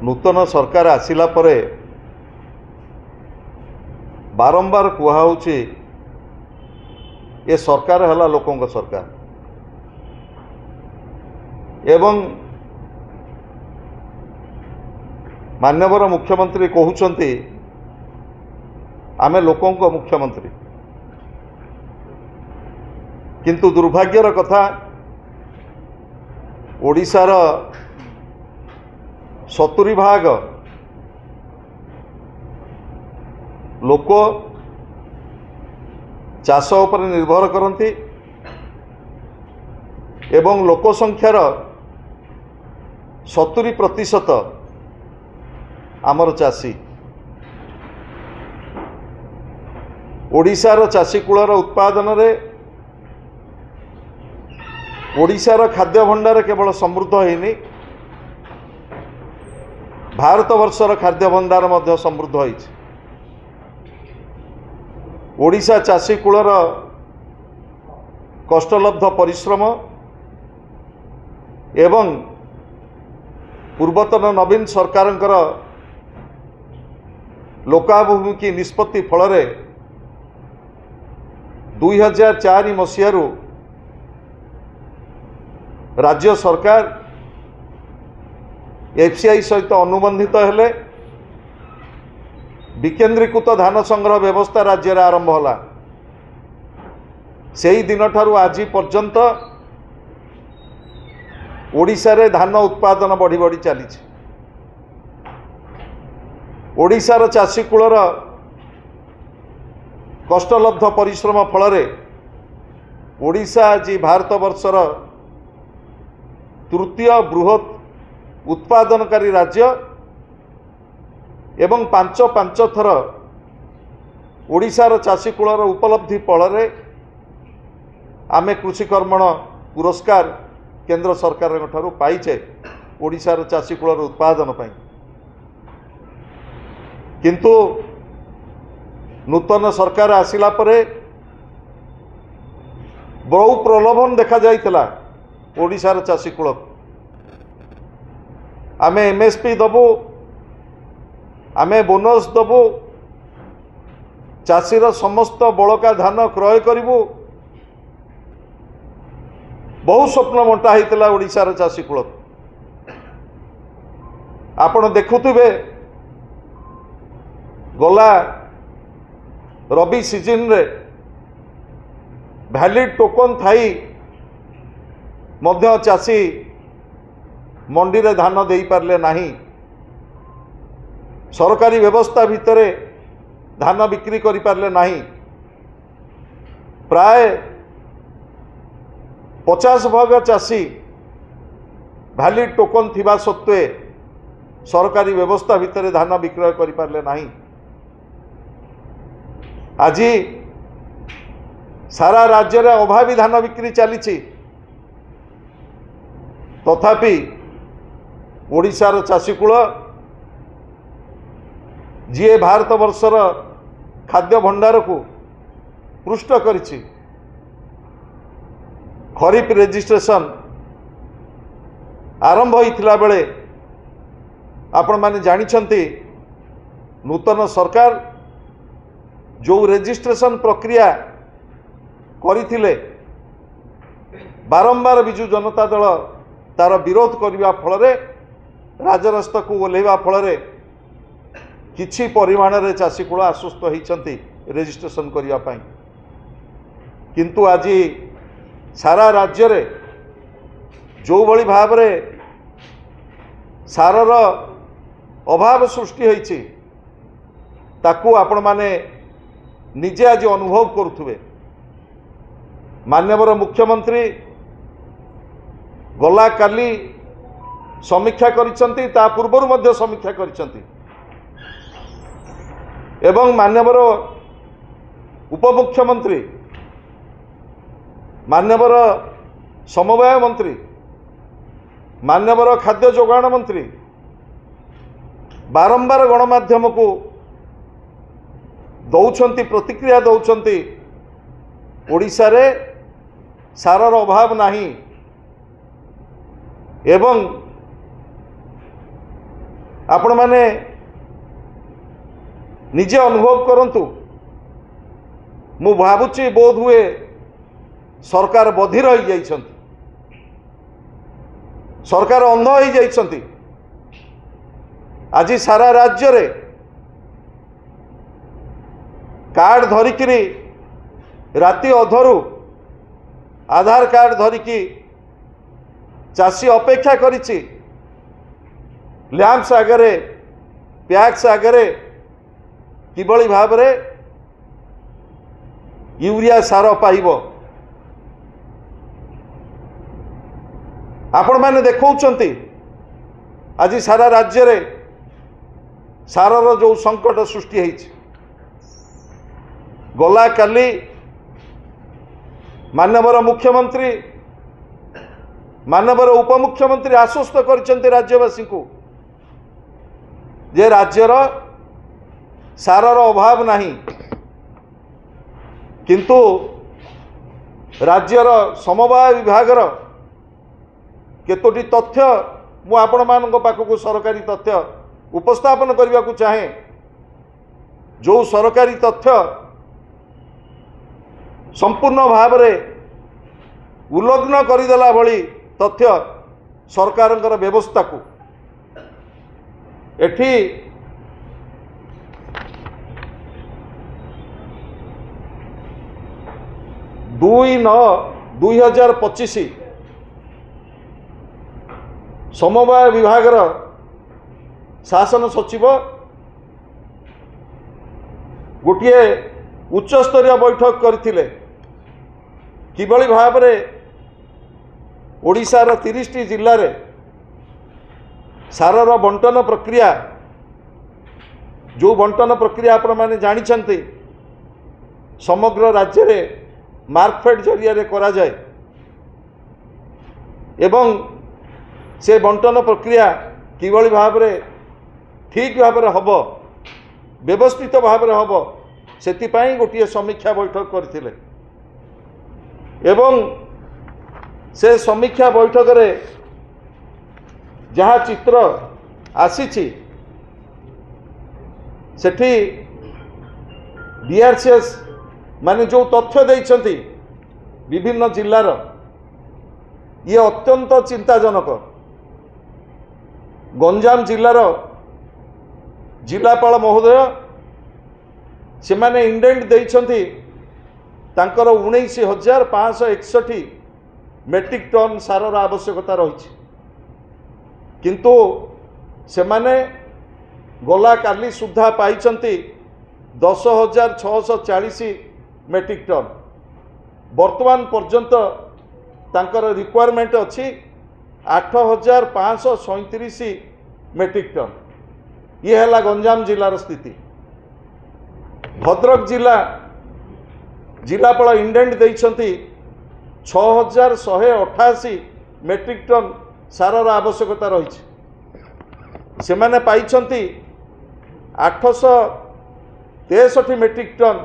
नूतन सरकार आसिला परे बारंबार कुहाउछि ए सरकार हला लोकों सरकार एवं माननीय मुख्यमंत्री कहउछंती आमे लोकों को मुख्यमंत्री किंतु दुर्भाग्यर कथा ओडिशार 70% लोक चाष उपर निर्भर करती एवं लोक संख्यार 70% आमर चाषी ओडिशार चाषी कूलर उत्पादन रे ओडिशार खाद्य भंडार केवल समृद्ध होइनी भारत वर्षर खाद्य भंडार मध्य समृद्ध होइछि। ओडिशा चाषी कूलर कष्टलब्ध परिश्रम एवं पूर्वतन नवीन सरकारंकर लोकाभिमुखी निष्पत्ति फल 2004 मसीहारू राज्य सरकार एफसीआई सहित अनुबंधित हेले विकेंद्रीकृत धान संग्रह व्यवस्था राज्य रे आरंभ होला। सेही दिन ठारू आज पर्यंत ओडिशा रे धान उत्पादन बढ़ी बढ़ी चली। ओडिशार चाषी कूलर कष्टलब्ध परिश्रम फल ओडिशा आज भारत वर्षर तृतीय बृहत उत्पादनकारी राज्य एवं पांच थर ओडिशार चाषी कूलर उपलब्धि फल आमे कृषि कर्मण पुरस्कार केंद्र सरकार ठारू पाइचे ओडिशार चाषी कूलर उत्पादन पाई। किंतु नूतन सरकार आसिला परे बहु प्रलोभन देखा जाइतला ओडिशार चाषी कूल आमे एमएसपी दबु आमे बोनस दबु चाषीर समस्त बड़का धान क्रय करिबु बहु स्वप्न बंटा होता ओडिशार चाषी कूल। आपण देखुथिबे गला रबी सीजन रे वैलिड टोकन थाई मध्य चाषी मंडी रे धान दे पारले नाही। सरकारी व्यवस्था भितरे धान बिक्री करि पारले नाही। प्राय 50% चाषी वैलिड टोकन थिबा सत्वे सरकारी व्यवस्था भितरे धान विक्रय करि पारले नाही। आज सारा राज्य रे अभावी धान बिक्री चली तथापि ओडिशार चाषी कूल जी भारत वर्षर खाद्य भंडार को पृष्ठ करिछि। खरीफ रेजिस्ट्रेशन आरंभ होइथिला बेले आपण माने जानिछंती नूतन सरकार जो रेजिस्ट्रेशन प्रक्रिया करिथिले बारंबार बिजु जनता दल तार विरोध करने फल राजरास्ता को ओल्लैवा फल किछि परिमाण रे चाषी कूल आश्वस्त होइछंती रेजिस्ट्रेशन करिया पाई। किंतु आज सारा राज्य रे जो भली भाव रे सारर अभाव सृष्टि होइछि ताकू आपण माने निजे आज अनुभव करुथुबे। माननीय मुख्यमंत्री गला काली समीक्षा करिसंती ता पूर्वरु मध्य समीक्षा करिसंती एवं माननीय उपमुख्यमंत्री माननीय समवाय मंत्री माननीय खाद्य जोगाण मंत्री बारंबार गणमाध्यम को दौरान प्रतिक्रिया दौरान ओडिशा रे सारर अभाव नहीं एवं आपण माने निजे अनुभव करंतु। मु भावुची बोध हुए सरकार बधिर हो जाइछंती, सरकार अंध हो जाइछंती। आज सारा राज्य रे कार्ड धरिकी राति अधरू आधार कार्ड धरिकी चाषी अपेक्षा करिछि लैंप्स आगरे पैक्स आगरे किभली भाव रे यूरिया सार पाइब। आपण माने देखौछंती आज सारा राज्य रे सारर जो संकट सृष्टि होइछि। गला काली मानवर मुख्यमंत्री मानवर उपमुख्यमंत्री आश्वस्त करछंती राज्यवासी को जे राज्यर सारर अभाव नहीं, किंतु राज्यर समवाय विभागर केतोटी तथ्य मु आपण मानक पाखक सरकारी तथ्य उपस्थापन करने को चाहे। जो सरकारी तथ्य संपूर्ण भाव रे उल्लंघन करदेला भली तथ्य सरकारंकर व्यवस्था को एठी 2/9/2025 समवाय विभागर शासन सचिव गोटे उच्चस्तरीय बैठक करथिले किभली भाव रे ओडिशार 30टी जिल्ला रे सारर बंटन प्रक्रिया जो बंटन प्रक्रिया आपण माने जानिछंती समग्र राज्य रे मार्कफेड जरिया रे करा जाए एवं से बंटन प्रक्रिया किभली भाव रे ठीक भाव रे हबो व्यवस्थित भाव रे हबो सेतिपाई गोटे समीक्षा बैठक करथिले एवं से समीक्षा बैठक रे जहाँ चित्र आसीछि सेठी डीआरसीएस माने जो तथ्य देइछंती विभिन्न जिल्लार ये अत्यंत चिंताजनक। गंजाम जिल्लार जिलापाल महोदय से माने इंडेंट देइछंती तांकर 19,561 मेट्रिक टन सारर आवश्यकता रही, किंतु से माने गला काली सुधा पाइछंती 10,640 मेट्रिक टन। वर्तमान पर्यंत तांकर रिक्वायरमेंट अच्छी 8,537 मेट्रिक टन। ये है गंजाम जिलार स्थिति। भद्रक जिला जिलापाल इंडेंट देइछंती 6,188 मेट्रिक टन सारर आवश्यकता रही, से माने पाइछंती 863 मेट्रिक टन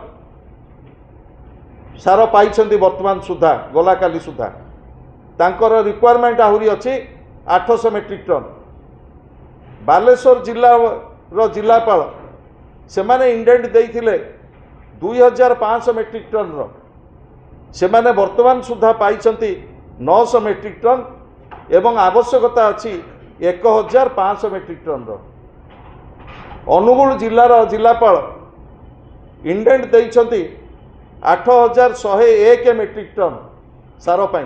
सार पाइछंती वर्तमान सुधा गला काली सुधा। तांकर रिक्वायरमेंट आहुरी अच्छी 800 मेट्रिक टन। बालेश्वर जिला रो जिलापाल से माने इंडेंट देइथिले 2,500 मेट्रिक टन रो, से माने वर्तमान सुधा पाइछंती 900 मेट्रिक टन एवं आवश्यकता अच्छी 1,500 मेट्रिक टन रो। अनुगुल जिलार जिलापाल इंडेंट देइछंती 8,101 मेट्रिक टन सार पाई,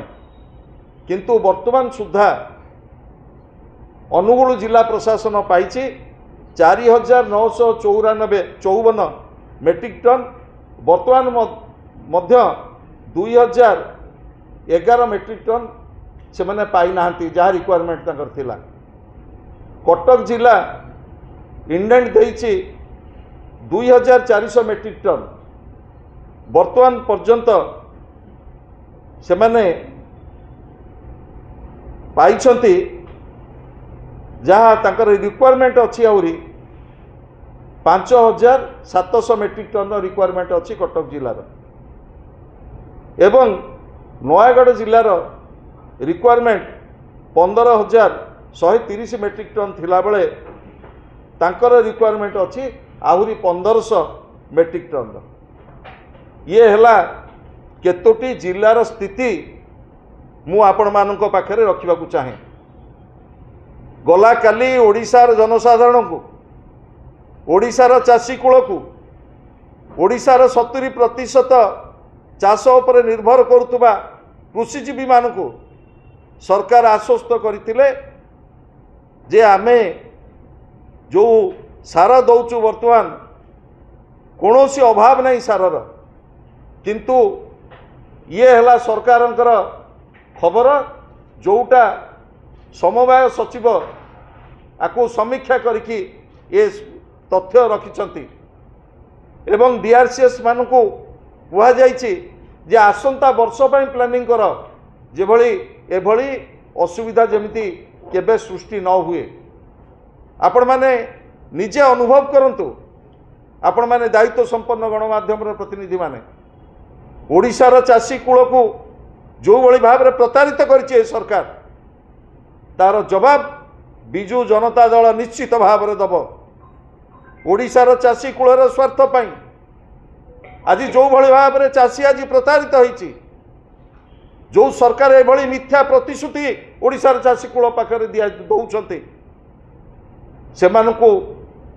किंतु वर्तमान सुधा अनुगुल जिला प्रशासन पाइछि 4,954 मेट्रिक टन। वर्तमान मध्य 2,011 मेट्रिक टन से मैंने पाई नाहंती जहाँ रिक्वायरमेंट तंकर थिला। कटक जिला इंडेंट देइछि 2,400 मेट्रिक टन। वर्तमान पर्यंत से मैंने पाइछंती जहाँ तंकर रिक्वायरमेंट अच्छी आउरी 5,700 मेट्रिक टन रिक्वायरमेंट अच्छी कटक जिलार। एवं नयागढ़ जिलार रिक्वायरमेंट 15,130 मेट्रिक टन थिला बेले तांकर रिक्वायरमेंट अच्छी आहुरी 1500 मेट्रिक टन। ये है केतोटी जिलार स्थिति मु आपण मानक पाखरे रखा चाहे। गला काली ओडिशार जनसाधारण को, ओडिशार चाषी कूल को, ओडिशार 70% चाष उपर निर्भर करुवा कृषिजीवी मान को सरकार आश्वस्त करथिले जे आमे जो सार दौचु वर्तमान कौनसी अभाव नहीं सारर, किंतु ये है सरकारंकर खबर जोटा समवाय सचिव आपको समीक्षा करके ये तथ्य रखिंट एवं DRCS मान को कह जे आसंता वर्ष पर प्लानिंग कर जेभली एभली असुविधा जमिति केबे सृष्टि न हुए। आपण माने निजे अनुभव करंतु, आपण माने दायित्व संपन्न गणमाध्यम प्रतिनिधि माने ओडिशार चाषी कूल को जो भली भाव में प्रतारित करिछि सरकार, तार जवाब बिजु जनता दल निश्चित भाव में दब। ओडिशार चाषी कूलर स्वार्थ पाई आज जो भली भाव में चाषी आज प्रतारित होइछि, जो सरकार एभली मिथ्या प्रतिश्रुति ओडिशार चाषी कूल पाखरे दिया दौचंती से मानकु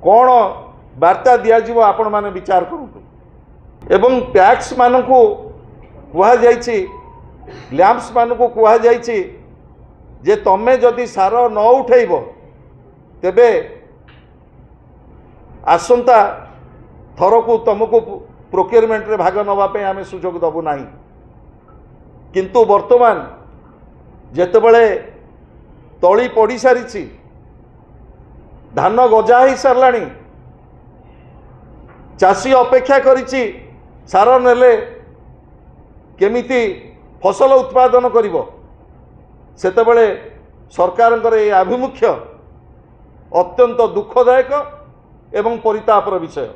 कौन वार्ता दियाजिवो आपण माने विचार करंतु। एवं टैक्स मानकु कहा जाइछि, लैंप्स मानकु कहा जाइछि जे तमे जदि सार न उठेइबो तेबे आसंता थरकु तुमको प्रोक्योरमेंट रे भाग नवा पे आमे सुजोग दबु नाही। किंतु वर्तमान जेतेबेले तली पड़ी सारिछि, धान गजा ही सारलाणी, चाषी अपेक्षा करिछि सार नेले केमिति फसल उत्पादन करिवो, सेतेबेले सरकारंकर ए आभिमुख्य अत्यंत दुखदायक एवं परितापर विषय।